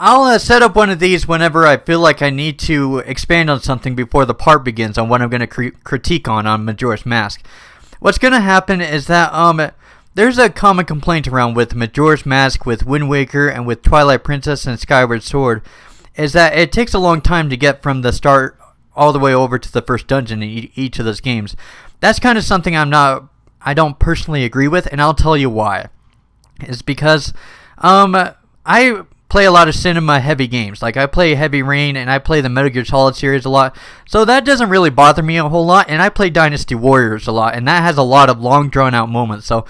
I'll set up one of these whenever I feel like I need to expand on something before the part begins on what I'm going to critique on Majora's Mask. What's going to happen is that there's a common complaint around with Majora's Mask, with Wind Waker, and with Twilight Princess and Skyward Sword, is that it takes a long time to get from the start all the way over to the first dungeon in each of those games. That's kind of something I don't personally agree with, and I'll tell you why. It's because I play a lot of cinema heavy games. Like I play Heavy Rain and I play the Metal Gear Solid series a lot. So that doesn't really bother me a whole lot. And I play Dynasty Warriors a lot, and that has a lot of long drawn out moments. So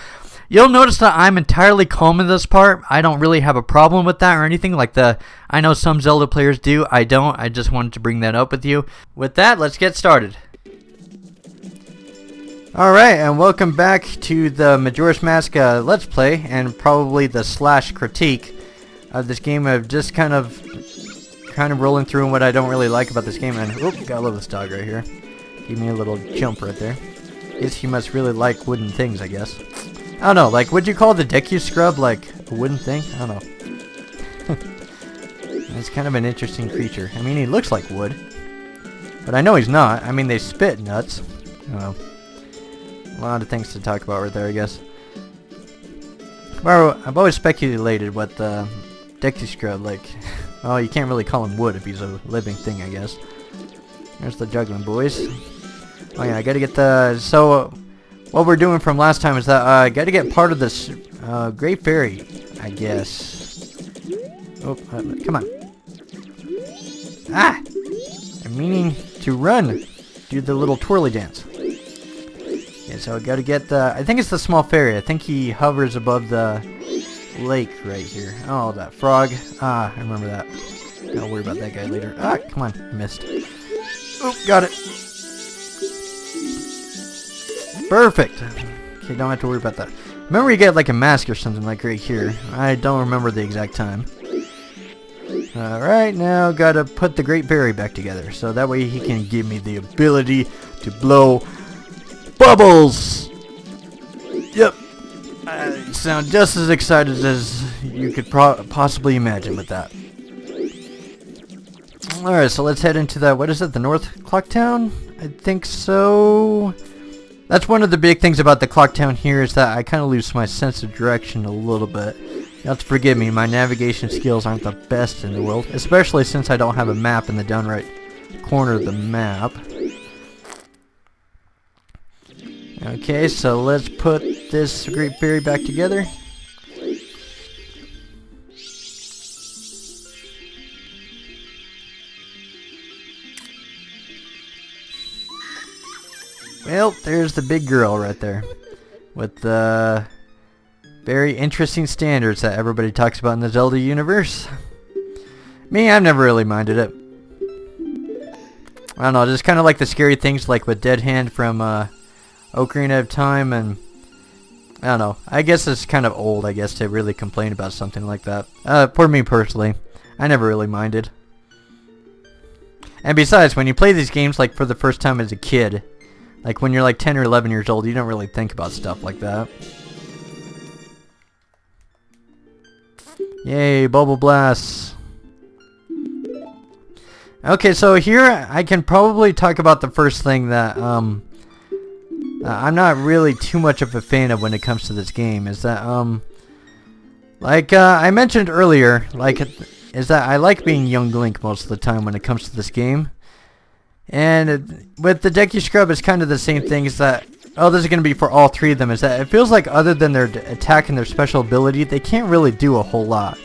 you'll notice that I'm entirely calm in this part. I don't really have a problem with that or anything like I know some Zelda players do. I don't. I just wanted to bring that up with you. With that, let's get started. Alright, and welcome back to the Majora's Mask Let's Play, and probably the / critique of this game. Of just kind of rolling through what I don't really like about this game. And gotta love this dog right here. Give me a little jump right there. Guess he must really like wooden things, I guess. I don't know, like, would you call the Deku Scrub like a wooden thing? I don't know. It's kind of an interesting creature. I mean, he looks like wood, but I know he's not. I mean, they spit nuts. I don't know. A lot of things to talk about right there, I guess. Well, I've always speculated what the Deku Scrub, like, well, you can't really call him wood if he's a living thing, I guess. There's the juggling boys. Oh yeah, I gotta get so what we're doing from last time is that I gotta get part of this Great Fairy, I guess. Oh, come on. Ah! I'm meaning to run. Do the little twirly dance. Yeah, so I gotta get I think it's the small fairy. I think he hovers above the lake right here. Oh, that frog. Ah, I remember that. I'll worry about that guy later. Ah, come on. I missed. Oh, got it. Perfect. Okay, don't have to worry about that. Remember you get like a mask or something like right here. I don't remember the exact time. Alright, now gotta put the Great Fairy back together. So that way he can give me the ability to blow bubbles! Yep. I sound just as excited as you could possibly imagine with that. Alright, so let's head into the, what is it, the North Clock Town? I think so. That's one of the big things about the Clock Town here is that I kind of lose my sense of direction a little bit. You have to forgive me, my navigation skills aren't the best in the world, especially since I don't have a map in the down right corner of the map. Okay, so let's put this Great Fairy back together. Well, there's the big girl right there. With the very interesting standards that everybody talks about in the Zelda universe. Me, I've never really minded it. I don't know, just kind of like the scary things like with Dead Hand from Ocarina of Time, and I don't know. I guess it's kind of old, I guess, to really complain about something like that. For me personally, I never really minded. And besides, when you play these games like for the first time as a kid, like when you're like 10 or 11 years old, you don't really think about stuff like that. Yay, bubble blasts. Okay, so here I can probably talk about the first thing that I'm not really too much of a fan of when it comes to this game, is that like I mentioned earlier, is that I like being young Link most of the time when it comes to this game. And with the Deku Scrub, it's kind of the same thing, is that, oh, this is going to be for all three of them, is that it feels like other than their attack and their special ability, they can't really do a whole lot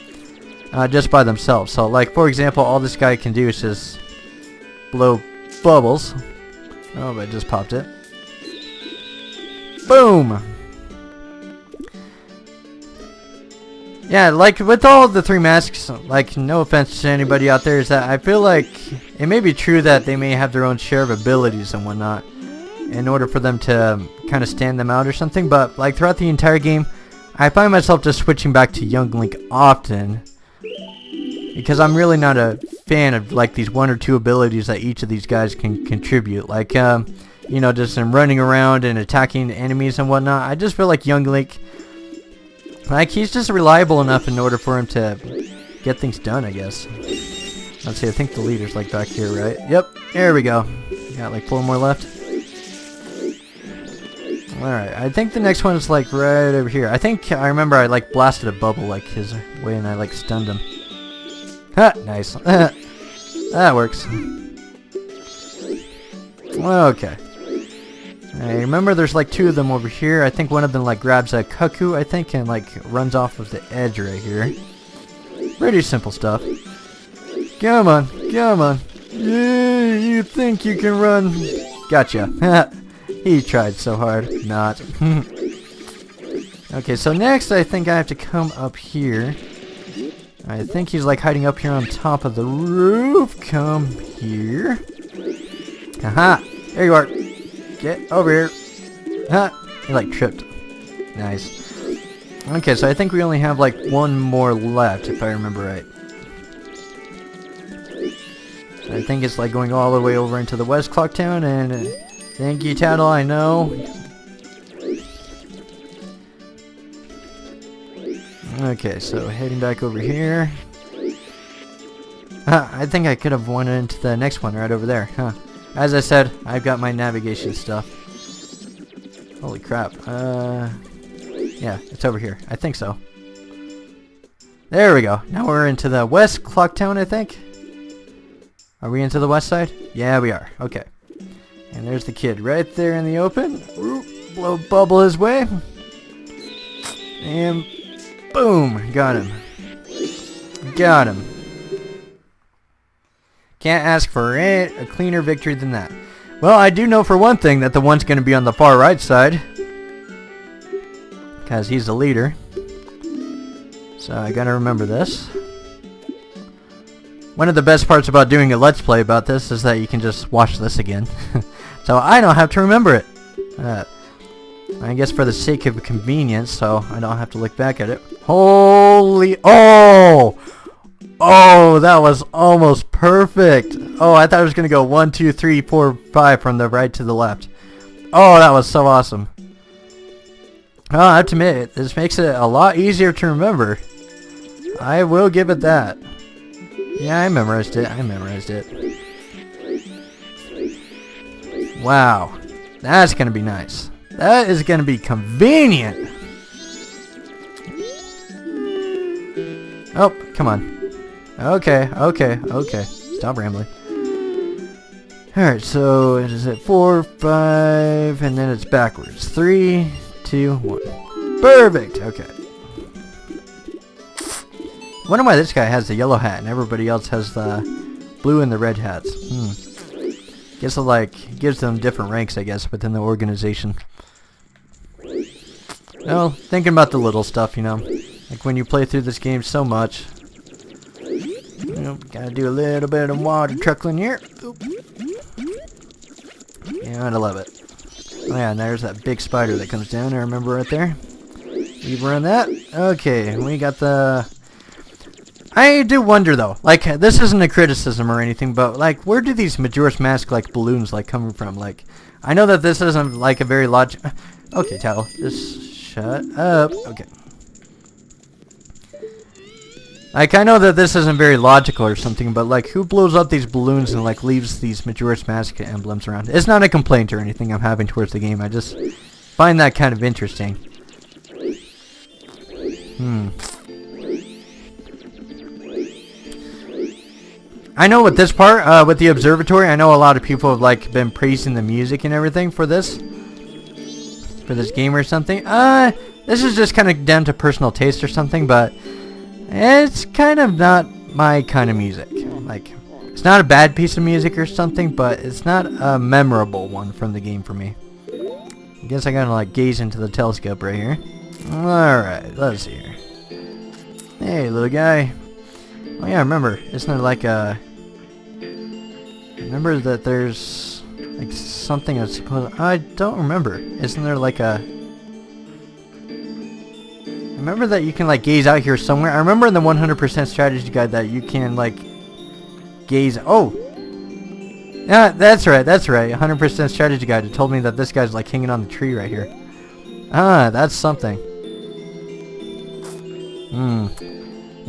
just by themselves. So, like, for example, all this guy can do is just blow bubbles. Oh, but I just popped it. Boom! Yeah, like with all the three masks, like, no offense to anybody out there, is that I feel like it may be true that they may have their own share of abilities and whatnot in order for them to kind of stand them out or something, but like throughout the entire game, I find myself just switching back to young Link often because I'm really not a fan of like these one or two abilities that each of these guys can contribute, like you know, just in running around and attacking enemies and whatnot. I just feel like young Link, like, he's just reliable enough in order for him to get things done, I guess. Let's see, I think the leader's like back here, right? Yep, there we go. Got like 4 more left. Alright, I think the next one is like right over here. I think I remember I like blasted a bubble like his way and I like stunned him. Ha! Nice. That works. Okay. I remember there's like 2 of them over here. I think one of them like grabs a cuckoo, I think, and like runs off of the edge right here. Pretty simple stuff. Come on, come on. Yeah, you think you can run? Gotcha. He tried so hard. Not. Okay, so next I think I have to come up here. I think he's like hiding up here on top of the roof. Come here. Haha. There you are. Get over here. Ha! He like tripped. Nice. Okay, so I think we only have like 1 more left, if I remember right. So I think it's like going all the way over into the West Clock Town, and thank you, Tattle, I know. Okay, so heading back over here. I think I could have went into the next one right over there, huh? As I said, I've got my navigation stuff. Holy crap. Yeah, it's over here. I think so. There we go. Now we're into the West Clock Town, I think. Are we into the west side? Yeah, we are. Okay. And there's the kid right there in the open. Blow bubble his way. And boom. Got him. Got him. Can't ask for a cleaner victory than that. Well, I do know for one thing that the one's going to be on the far right side. Because he's the leader. So I got to remember this. One of the best parts about doing a Let's Play about this is that you can just watch this again. So I don't have to remember it. I guess for the sake of convenience, so I don't have to look back at it. Holy... Oh! Oh, that was almost perfect. Oh, I thought it was going to go 1, 2, 3, 4, 5 from the right to the left. Oh, that was so awesome. Oh, I have to admit, this makes it a lot easier to remember. I will give it that. Yeah, I memorized it. I memorized it. Wow. That's going to be nice. That is going to be convenient. Oh, come on. Okay, okay, okay. Stop rambling. Alright, so it is at 4, 5, and then it's backwards. 3, 2, 1. Perfect! Okay. Wonder why this guy has the yellow hat and everybody else has the blue and the red hats. Guess it like gives them different ranks, I guess, within the organization. Well, thinking about the little stuff, you know. Like when you play through this game so much. You know, gotta do a little bit of water trickling here. Yeah, I love it. Oh yeah, and there's that big spider that comes down, I remember right there. Leave around that. Okay, we got the... I do wonder though, like, this isn't a criticism or anything, but like, where do these Majora's Mask like balloons like coming from? Like, I know that this isn't like a very logical... Okay, Tattle, just shut up. Okay. Like, I know that this isn't very logical or something, but like, who blows up these balloons and like leaves these Majora's Mask emblems around? It's not a complaint or anything I'm having towards the game. I just find that kind of interesting. I know with this part, with the observatory, I know a lot of people have like been praising the music and everything for this game or something. This is just kind of down to personal taste or something, but it's kind of not my kind of music. Like, it's not a bad piece of music or something, but it's not a memorable one from the game for me. I guess I gotta like gaze into the telescope right here. Alright, let's see here. Hey, little guy. Oh yeah, remember, isn't there like a... Remember that there's like something that's supposed... I don't remember. Isn't there like a... Remember that you can like gaze out here somewhere? I remember in the 100% strategy guide that you can like gaze... Oh! Yeah, that's right, that's right. 100% strategy guide. It told me that this guy's like hanging on the tree right here. Ah, that's something.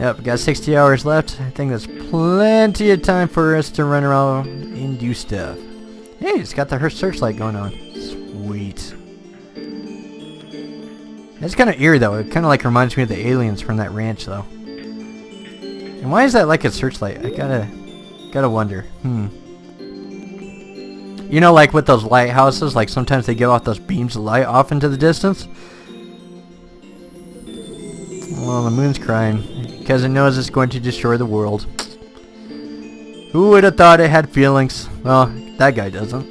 Yep, we got 60 hours left. I think that's plenty of time for us to run around and do stuff. Hey, it's got her searchlight going on. Sweet. It's kind of eerie though. It kind of like reminds me of the aliens from that ranch though. And why is that like a searchlight? I gotta wonder. You know, like with those lighthouses, like sometimes they give off those beams of light off into the distance. Well, the moon's crying because it knows it's going to destroy the world. Who would have thought it had feelings? Well, that guy doesn't.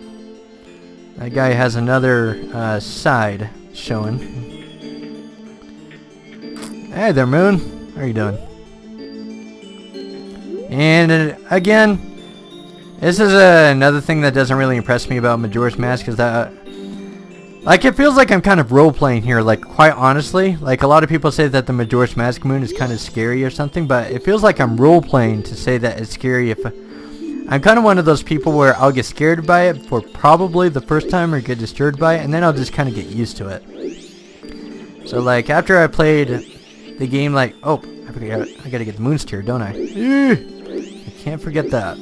That guy has another side showing. Hey there, Moon. How are you doing? And again, this is another thing that doesn't really impress me about Majora's Mask is that, like, it feels like I'm kind of role-playing here, like, quite honestly. Like, a lot of people say that the Majora's Mask moon is kind of scary or something, but it feels like I'm role-playing to say that it's scary. If I'm kind of one of those people where I'll get scared by it for probably the first time or get disturbed by it, and then I'll just kind of get used to it. So, like, after I played the game, like, oh, I gotta get the moon steer, don't I? I can't forget that.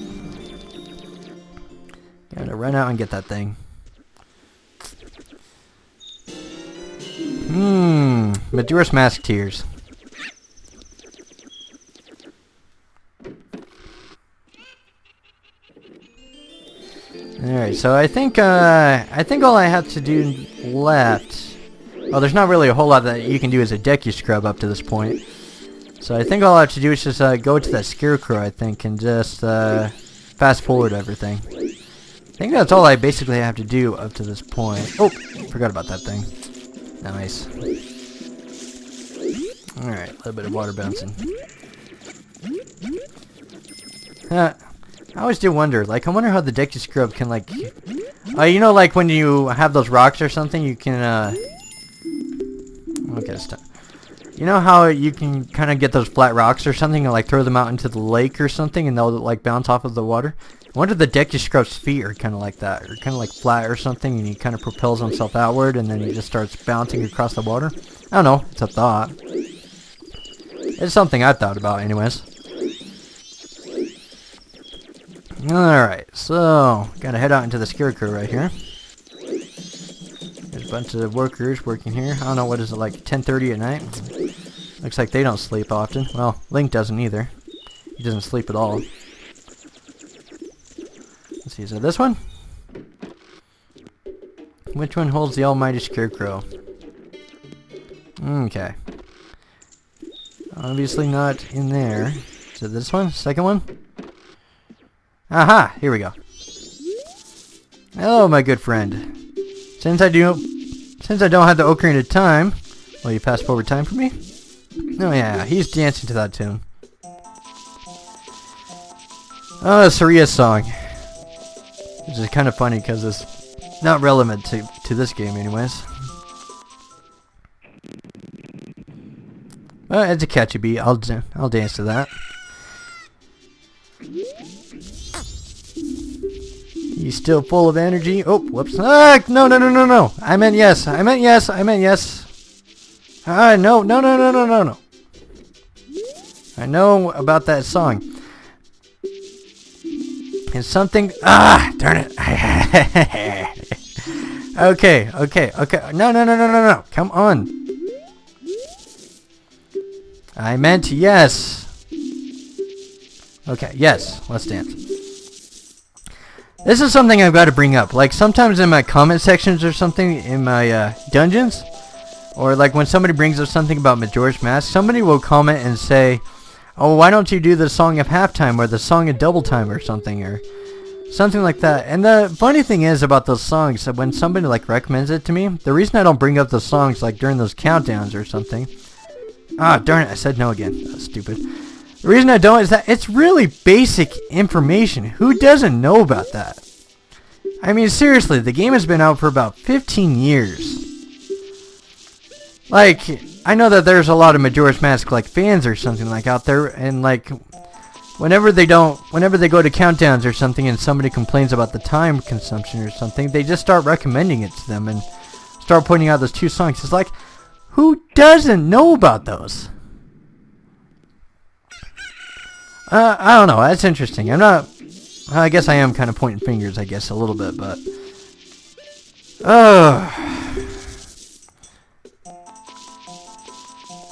Gotta run out and get that thing. Majora's Mask tears. Alright, so I think all I have to do left. Well, there's not really a whole lot that you can do as a Deku Scrub up to this point. So I think all I have to do is just go to that scarecrow, I think, and just fast forward everything. I think that's all I basically have to do up to this point. Oh, forgot about that thing. Nice. Alright, a little bit of water bouncing. I always do wonder, like, I wonder how the Deku Scrub can, like, you know, like when you have those rocks or something, you can, okay, stop. You know how you can kind of get those flat rocks or something and, like, throw them out into the lake or something and they'll, like, bounce off of the water? I wonder if the Deku Scrub's feet are kind of like that, or kind of like flat or something, and he kind of propels himself outward and then he just starts bouncing across the water. I don't know, it's a thought. It's something I've thought about anyways. Alright, so, gotta head out into the scarecrow right here. There's a bunch of workers working here. I don't know, what is it, like 10:30 at night? Looks like they don't sleep often. Well, Link doesn't either. He doesn't sleep at all. Let's see, is it this one? Which one holds the almighty scarecrow? Okay. Obviously not in there. Is it this one? Second one? Aha! Here we go. Hello, my good friend. Since I don't have the Ocarina of Time, will you fast forward time for me? Oh yeah, he's dancing to that tune. Oh, Saria's song. Which is kind of funny because it's not relevant to this game anyways. Well, it's a catchy beat. I'll dance to that. He's still full of energy. Oh, whoops. Ah, no. I meant yes. Ah, no. I know about that song. It's something. Ah, darn it. Okay. No. Come on. I meant yes. Okay, yes. Let's dance. This is something I've got to bring up. Like, sometimes in my comment sections or something in my dungeons, or like when somebody brings up something about Majora's Mask, somebody will comment and say, oh, why don't you do the song of halftime or the song of double time or something like that. And the funny thing is about those songs, that when somebody like recommends it to me, the reason I don't bring up the songs like during those countdowns or something, ah, darn it, I said no again. That's stupid. The reason I don't is that it's really basic information. Who doesn't know about that? I mean, seriously, the game has been out for about 15 years. Like, I know that there's a lot of Majora's Mask like fans or something like out there, and like whenever they go to countdowns or something and somebody complains about the time consumption or something, they just start recommending it to them and start pointing out those two songs. It's like, who doesn't know about those? I don't know. That's interesting. I'm not. I guess I am kind of pointing fingers. I guess a little bit, but.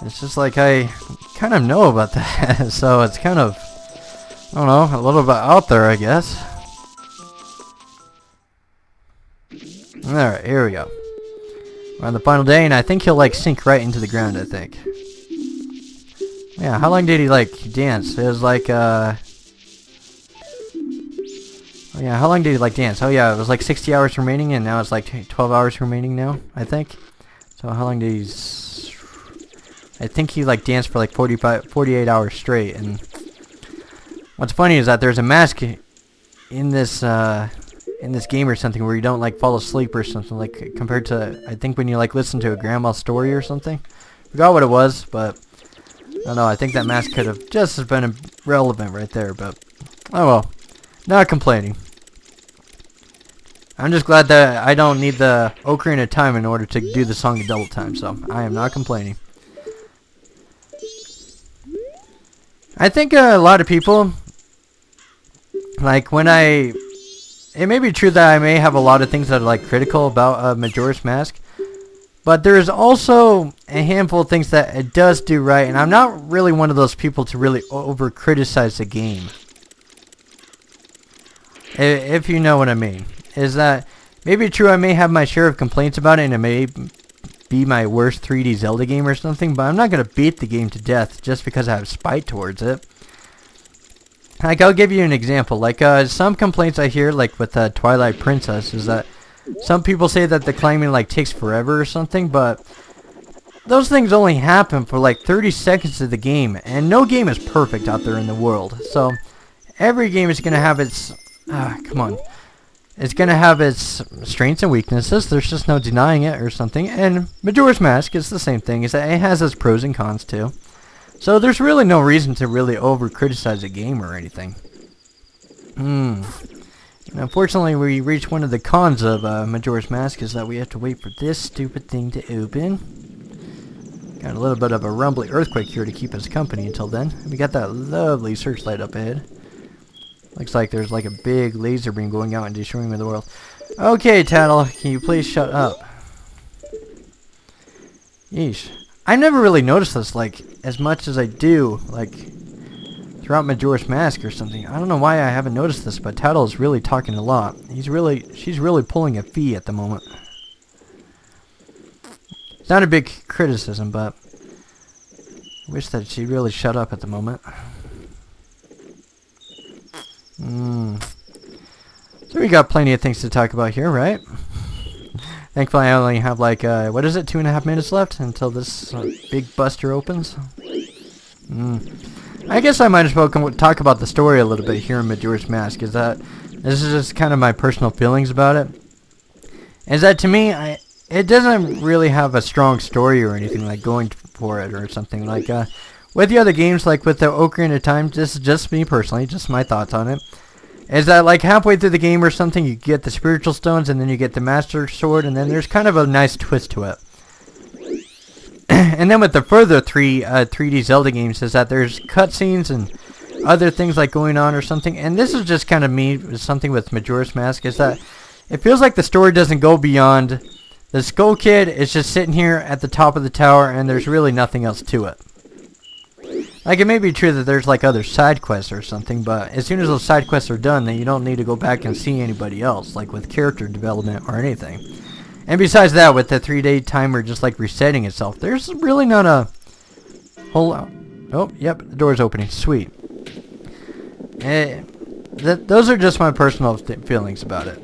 It's just like I kind of know about that, so it's kind of, I don't know, a little bit out there, I guess. Alright, here we go. We're on the final day, and I think he'll, like, sink right into the ground, I think. Yeah, how long did he, like, dance? It was like, oh yeah, how long did he, like, dance? Oh yeah, it was like 60 hours remaining, and now it's like 12 hours remaining now, I think. So how long did he... I think he, like, danced for, like, 48 hours straight, and... What's funny is that there's a mask in this game or something where you don't, like, fall asleep or something, like, compared to, I think when you, like, listen to a grandma's story or something. Forgot what it was, but... I don't know, I think that mask could have just as been relevant right there, but... Oh well. Not complaining. I'm just glad that I don't need the Ocarina of Time in order to do the song a double time, so I am not complaining. I think a lot of people, like when it may be true that I may have a lot of things that are like critical about Majora's Mask, but there is also a handful of things that it does do right, and I'm not really one of those people to really over-criticize the game. If you know what I mean. Is that maybe true I may have my share of complaints about it, and it may be my worst 3D Zelda game or something, but I'm not going to beat the game to death just because I have spite towards it. Like, I'll give you an example. Like, some complaints I hear, like with Twilight Princess, is that some people say that the climbing, like, takes forever or something, but those things only happen for, like, 30 seconds of the game, and no game is perfect out there in the world. So, every game is going to have its... come on. It's going to have its strengths and weaknesses. There's just no denying it or something. And Majora's Mask is the same thing. Is that it has its pros and cons too. So there's really no reason to really over-criticize a game or anything. And unfortunately, we reach one of the cons of Majora's Mask is that we have to wait for this stupid thing to open. Got a little bit of a rumbly earthquake here to keep us company until then. We got that lovely searchlight up ahead. Looks like there's like a big laser beam going out and destroying the world. Okay, Tattle, can you please shut up? Yeesh. I never really noticed this, like, as much as I do, like, throughout Majora's Mask or something. I don't know why I haven't noticed this, but Tattle is really talking a lot. She's really pulling a fee at the moment. It's not a big criticism, but I wish that she'd really shut up at the moment. So we got plenty of things to talk about here, right? Thankfully I only have like, what is it, 2.5 minutes left until this big buster opens? I guess I might as well talk about the story a little bit here in Majora's Mask, is that this is just kind of my personal feelings about it. Is that to me, it doesn't really have a strong story or anything like going for it or something like, with the other games, like with the Ocarina of Time, this is just me personally, just my thoughts on it, is that like halfway through the game or something, you get the spiritual stones, and then you get the Master Sword, and then there's kind of a nice twist to it. And then with the further 3D Zelda games, is that there's cutscenes and other things like going on or something, and this is just kind of me, something with Majora's Mask, is that it feels like the story doesn't go beyond the Skull Kid is just sitting here at the top of the tower, and there's really nothing else to it. Like, it may be true that there's, like, other side quests or something, but as soon as those side quests are done, then you don't need to go back and see anybody else, like with character development or anything. And besides that, with the 3-day timer just, like, resetting itself, there's really not a whole... Oh, yep, the door's opening. Sweet. Those are just my personal feelings about it.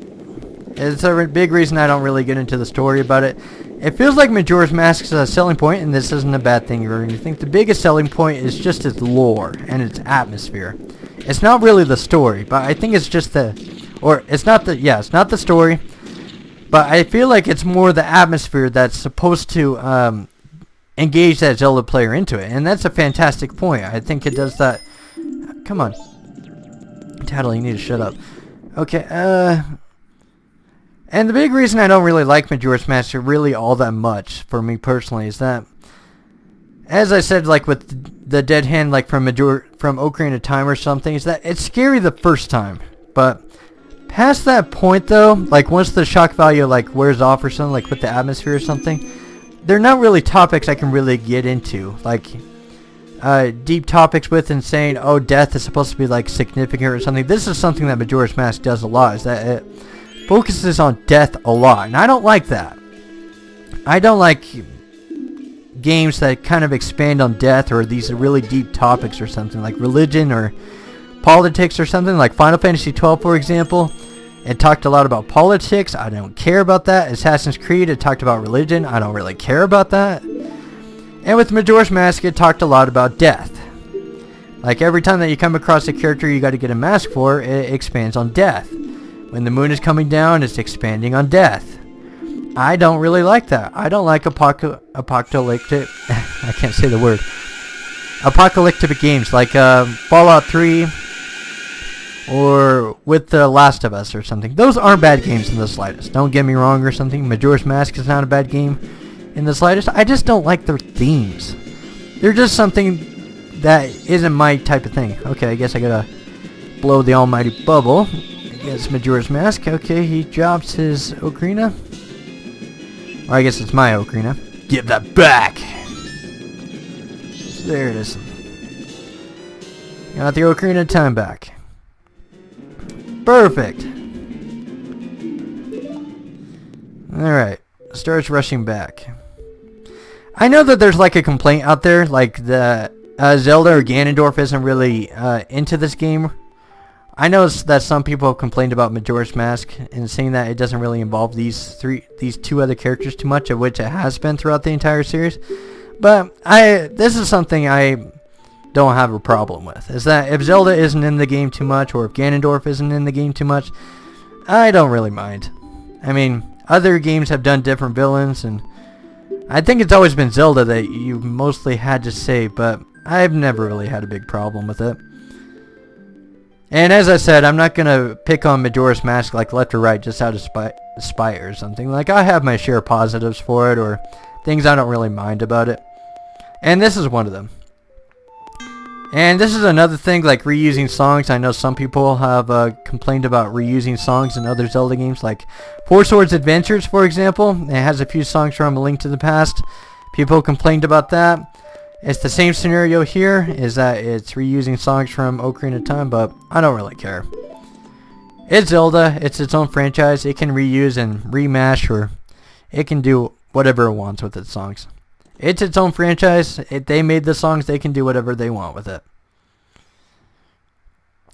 It's a big reason I don't really get into the story about it. It feels like Majora's Mask's a selling point, and this isn't a bad thing or anything. The biggest selling point is just its lore and its atmosphere. It's not really the story, but I think it's just it's not the story, but I feel like it's more the atmosphere that's supposed to engage that Zelda player into it, and that's a fantastic point. I think it does that. Come on. Tattle, you need to shut up. Okay, and the big reason I don't really like Majora's Mask really all that much, for me personally, is that as I said, like with the dead hand, like from Ocarina of Time or something, is that it's scary the first time, but past that point though, like once the shock value like wears off or something, like with the atmosphere or something, they're not really topics I can really get into, like deep topics with and saying, oh, death is supposed to be like significant or something. This is something that Majora's Mask does a lot, is that it focuses on death a lot, and I don't like that. I don't like games that kind of expand on death or these really deep topics or something, like religion or politics or something, like Final Fantasy 12, for example. It talked a lot about politics. I don't care about that. Assassin's Creed, it talked about religion. I don't really care about that. And with Majora's Mask, it talked a lot about death. Like every time that you come across a character you got to get a mask for, it expands on death. When the moon is coming down, it's expanding on death. I don't really like that. I don't like apocalyptic I can't say the word. Apocalyptic games like Fallout 3 or with The Last of Us or something. Those aren't bad games in the slightest. Don't get me wrong or something. Majora's Mask is not a bad game in the slightest. I just don't like their themes. They're just something that isn't my type of thing. Okay, I guess I gotta blow the almighty bubble. I guess Majora's Mask. Okay, he drops his ocarina. Or I guess it's my ocarina. Give that back! There it is. Got the Ocarina of Time back. Perfect! Alright. Starts rushing back. I know that there's like a complaint out there, like the Zelda or Ganondorf isn't really into this game. I know that some people have complained about Majora's Mask and saying that it doesn't really involve these two other characters too much, of which it has been throughout the entire series. But this is something I don't have a problem with, is that if Zelda isn't in the game too much, or if Ganondorf isn't in the game too much, I don't really mind. I mean, other games have done different villains, and I think it's always been Zelda that you mostly had to say, but I've never really had a big problem with it. And as I said, I'm not going to pick on Majora's Mask like left or right just out of spite or something. Like, I have my share of positives for it, or things I don't really mind about it. And this is one of them. And this is another thing, like reusing songs. I know some people have complained about reusing songs in other Zelda games, like Four Swords Adventures, for example. It has a few songs from A Link to the Past. People complained about that. It's the same scenario here, is that it's reusing songs from Ocarina of Time, but I don't really care. It's Zelda, it's its own franchise, it can reuse and remash, or it can do whatever it wants with its songs. It's its own franchise, they made the songs, they can do whatever they want with it.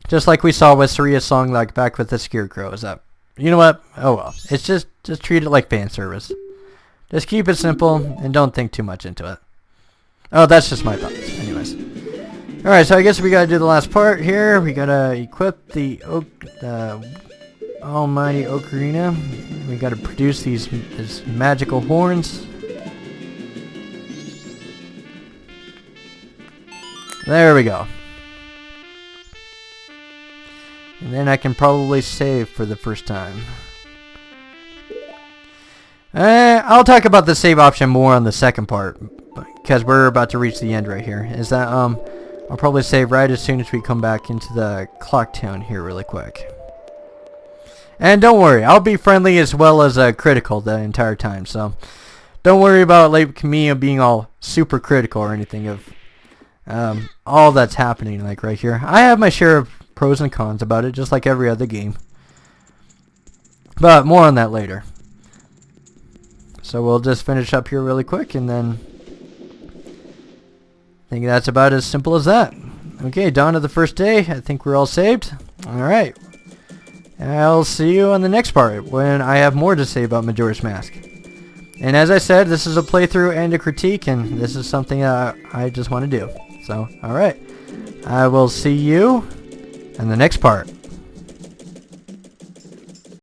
Just like we saw with Saria's song, like back with the Scarecrow, is that, you know what, oh well, it's just treat it like fan service. Just keep it simple, and don't think too much into it. Oh, that's just my thoughts. Anyways. Alright, so I guess we gotta do the last part here. We gotta equip the almighty ocarina. We gotta produce these magical horns. There we go. And then I can probably save for the first time. I'll talk about the save option more on the second part, because we're about to reach the end right here. Is that I'll probably save right as soon as we come back into the clock town here really quick. And don't worry, I'll be friendly as well as critical the entire time, so don't worry about like me being all super critical or anything of all that's happening like right here. I have my share of pros and cons about it, just like every other game. But more on that later. So we'll just finish up here really quick, and then I think that's about as simple as that. Okay, dawn of the first day. I think we're all saved. Alright. I'll see you on the next part when I have more to say about Majora's Mask. And as I said, this is a playthrough and a critique, and this is something I just want to do. So, alright. I will see you in the next part.